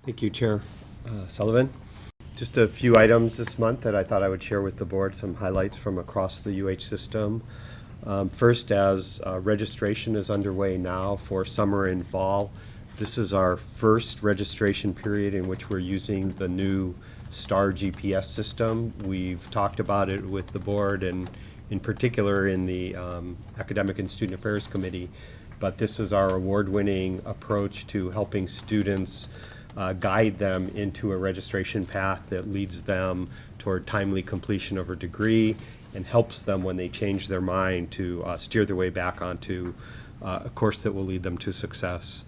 Thank you, Chair Sullivan. Just a few items this month that I thought I would share with the board, some highlights from across the UH system. First, as registration is underway now for summer and fall, this is our first registration period in which we're using the new STAR GPS system. We've talked about it with the board and in particular in the Academic and Student Affairs Committee, but this is our award-winning approach to helping students guide them into a registration path that leads them toward timely completion of a degree and helps them when they change their mind to steer their way back onto a course that will lead them to success.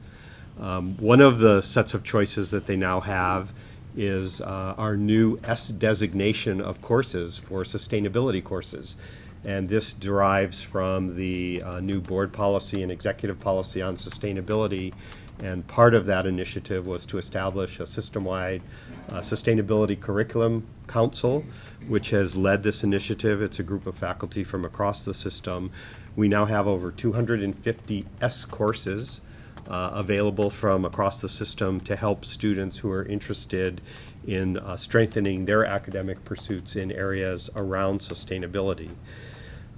One of the sets of choices that they now have is our new S designation of courses for sustainability courses. And this derives from the new board policy and executive policy on sustainability. And part of that initiative was to establish a system-wide sustainability curriculum council, which has led this initiative. It's a group of faculty from across the system. We now have over 250 S courses available from across the system to help students who are interested in strengthening their academic pursuits in areas around sustainability.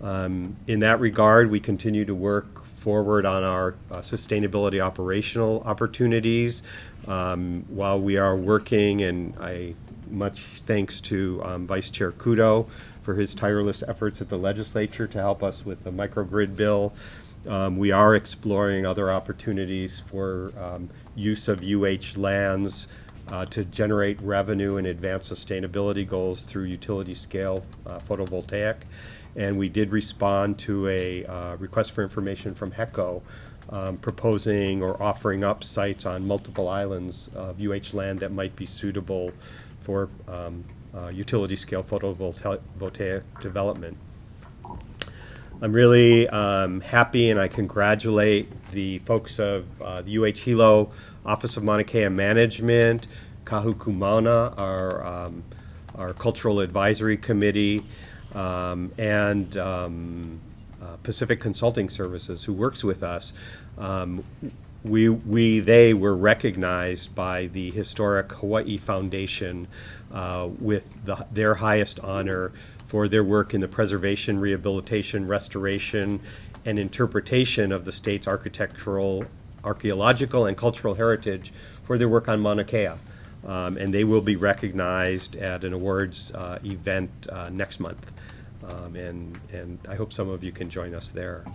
In that regard, we continue to work forward on our sustainability operational opportunities while we are working, and much thanks to Vice Chair Kudo for his tireless efforts at the legislature to help us with the microgrid bill. We are exploring other opportunities for use of UH lands to generate revenue and advance sustainability goals through utility scale photovoltaic. And we did respond to a request for information from HECO proposing or offering up sites on multiple islands of UH land that might be suitable for utility scale photovoltaic development. I'm really happy, and I congratulate the folks of the UH Hilo Office of Maunakea Management, Kahukumana, our Cultural Advisory Committee, and Pacific Consulting Services, who works with us. They were recognized by the Historic Hawai Foundation with their highest honor for their work in the preservation, rehabilitation, restoration, and interpretation of the state's architectural, archaeological, and cultural heritage for their work on Maunakea. And they will be recognized at an awards event next month. And I hope some of you can join us there.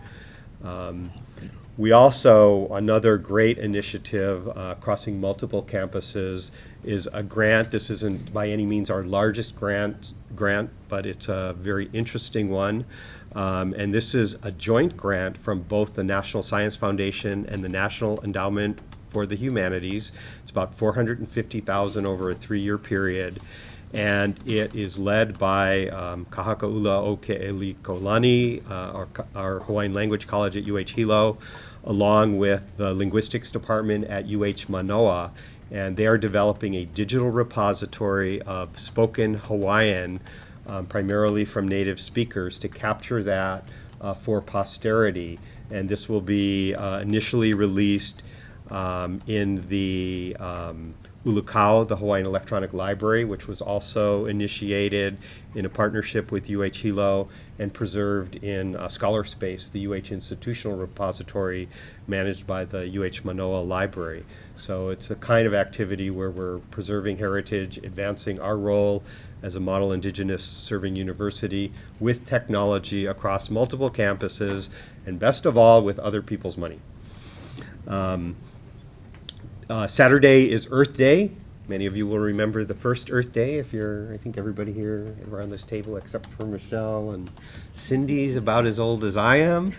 We also, another great initiative crossing multiple campuses is a grant. This isn't by any means our largest grant, but it's a very interesting one. And this is a joint grant from both the National Science Foundation and the National Endowment for the Humanities. It's about $450,000 over a 3-year period. And it is led by Kahakaula Oke'elikolani, our Hawaiian Language College at UH Hilo, along with the Linguistics Department at UH Mānoa. And they are developing a digital repository of spoken Hawaiian, primarily from native speakers, to capture that for posterity. And this will be initially released in the Ulukau, the Hawaiian Electronic Library, which was also initiated in a partnership with UH Hilo and preserved in Scholar Space, the UH Institutional Repository managed by the UH Manoa Library. So it's the kind of activity where we're preserving heritage, advancing our role as a model Indigenous serving university with technology across multiple campuses, and best of all, with other people's money. Saturday is Earth Day. Many of you will remember the first Earth Day if you're, I think everybody here around this table except for Michelle and Cindy's about as old as I am.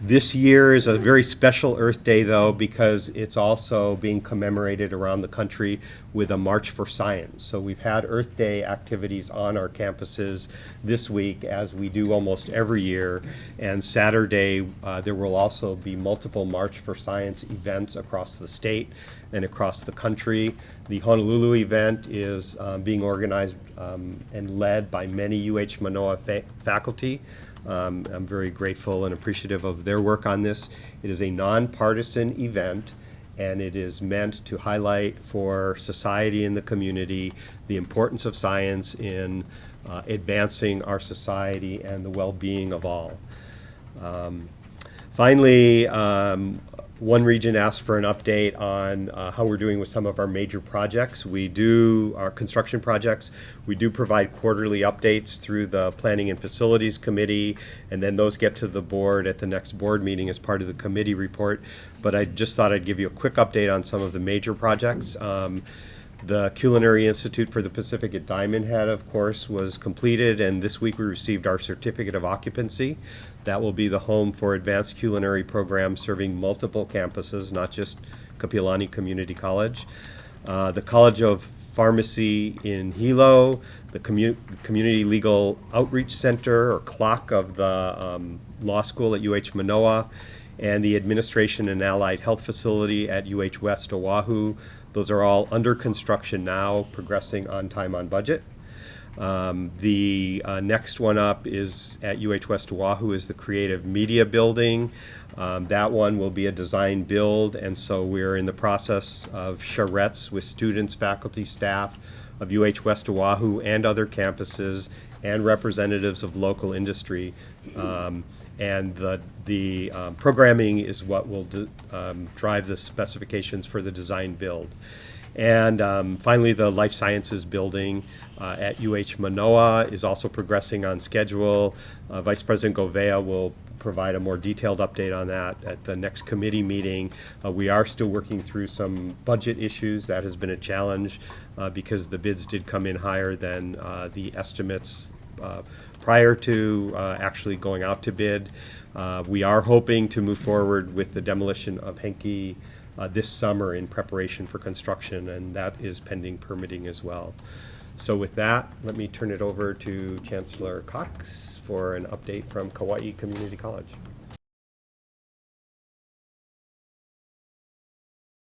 This year is a very special Earth Day, though, because it's also being commemorated around the country with a March for Science. So we've had Earth Day activities on our campuses this week, as we do almost every year. And Saturday, there will also be multiple March for Science events across the state and across the country. The Honolulu event is being organized and led by many UH Manoa faculty. I'm very grateful and appreciative of their work on this. It is a nonpartisan event, and it is meant to highlight for society and the community the importance of science in advancing our society and the well-being of all. Finally, one region asked for an update on how we're doing with some of our major projects. Our construction projects, we do provide quarterly updates through the Planning and Facilities Committee, and then those get to the board at the next board meeting as part of the committee report. But I just thought I'd give you a quick update on some of the major projects. The Culinary Institute for the Pacific at Diamond Head, of course, was completed, and this week we received our certificate of occupancy. That will be the home for advanced culinary programs serving multiple campuses, not just Kapiolani Community College. The College of Pharmacy in Hilo, the Community Legal Outreach Center, or CLOC, of the law school at UH Manoa, and the Administration and Allied Health Facility at UH West Oahu. Those are all under construction now, progressing on time, on budget. The next one up is at UH West Oahu is the Creative Media Building. That one will be a design build, and so we're in the process of charrettes with students, faculty, staff of UH West Oahu and other campuses and representatives of local industry. And the programming is what will drive the specifications for the design build. And finally, the Life Sciences Building at UH Manoa is also progressing on schedule. Vice President Govea will provide a more detailed update on that at the next committee meeting. We are still working through some budget issues. That has been a challenge because the bids did come in higher than the estimates prior to actually going out to bid. We are hoping to move forward with the demolition of Henke this summer in preparation for construction, and that is pending permitting as well. So with that, let me turn it over to Chancellor Cox for an update from Kauai Community College.